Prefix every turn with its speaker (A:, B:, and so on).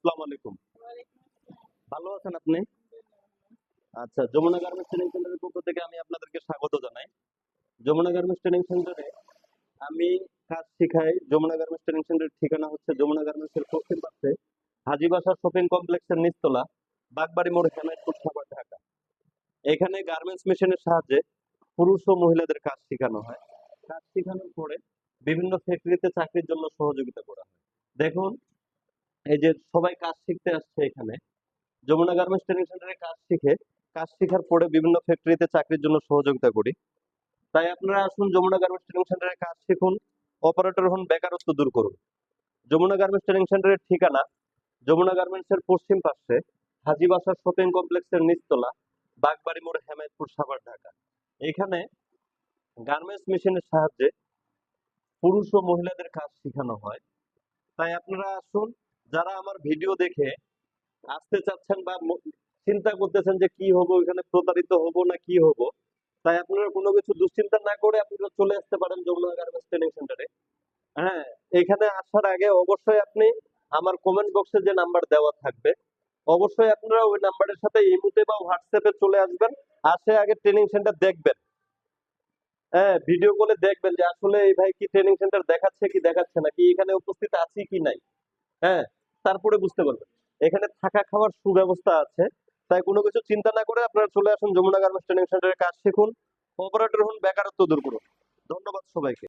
A: আসসালামু আলাইকুম। ভালো আছেন আপনি? আচ্ছা, যমুনা গার্মেন্টস ট্রেনিং সেন্টারের পক্ষ থেকে আমি আপনাদেরকে স্বাগত জানাই। যমুনা গার্মেন্টস ট্রেনিং সেন্টারে আমি কাজ শিখাই। যমুনা গার্মেন্টস ট্রেনিং সেন্টারের ঠিকানা হচ্ছে যমুনা গার্মেন্টসের পশ্চিম পাশে হাজীবাসা শপিং কমপ্লেক্সের নিচতলা, বাগবাড়ি মোড়, হেমায়েতপুর, সাভার, ঢাকা। এখানে গার্মেন্টস মেশিনের সাহায্যে পুরুষ ও মহিলাদের কাজ শেখানো হয়। কাজ শেখানোর পরে বিভিন্ন ফ্যাক্টরিতে চাকরির জন্য সহযোগিতা করা হয়। দেখুন, এই যে সবাই কাজ শিখতে আসছে এখানে যমুনা গার্মেন্টস ট্রেনিং সেন্টারে কাজ শিখে, কাজ শেখার পরে বিভিন্ন ফ্যাক্টরিতে চাকরির জন্য সহযোগিতা করি। তাই আপনারা আসুন, যমুনা গার্মেন্টস ট্রেনিং সেন্টারে কাজ শিখুন, অপারেটর হন, বেকারত্ব দূর করুন। যমুনা গার্মেন্টস ট্রেনিং সেন্টারের ঠিকানা যমুনা গার্মেন্টস এর পশ্চিম পাশে হাজীবাসা শপিং কমপ্লেক্সের নিচতলা, বাগবাড়ি মোড়, হেমায়েতপুর, সাভার, ঢাকা। এখানে গার্মেন্টস মেশিনের সাহায্যে পুরুষ ও মহিলাদের কাজ শেখানো হয়। তাই আপনারা আসুন, যারা আমার ভিডিও দেখে আসতে চাচ্ছেন বা চিন্তা করতেছেন যে কি হবো, এখানে প্রতারিত হব না কি হব, তাই আপনারা কোনো কিছু দুশ্চিন্তা না করে আপনারা চলে আসতে পারেন যমুনা গার্মেন্টস ট্রেনিং সেন্টারে। হ্যাঁ, এখানে আসার আগে অবশ্যই আপনি আমার কমেন্ট বক্সে যে নাম্বার দেওয়া থাকবে, অবশ্যই আপনারা ওই নাম্বারের সাথে ইমোতে বা হোয়াটসঅ্যাপে চলে আসবেন। আসে আগে ট্রেনিং সেন্টার দেখবেন। হ্যাঁ, ভিডিও কলে দেখবেন যে আসলে এই ভাই কি ট্রেনিং সেন্টার দেখাচ্ছে কি দেখাচ্ছে না, কি এখানে উপস্থিত আছি কি নাই। হ্যাঁ, তারপরে বুঝতে পারবেন। এখানে থাকা খাওয়ার সুব্যবস্থা আছে। তাই কোনো কিছু চিন্তা না করে আপনারা চলে আসুন, যমুনা গার্মেন্টস ট্রেনিং সেন্টারে কাজ শিখুন, অপারেটর হন, বেকারত্ব দূর করুন। ধন্যবাদ সবাইকে।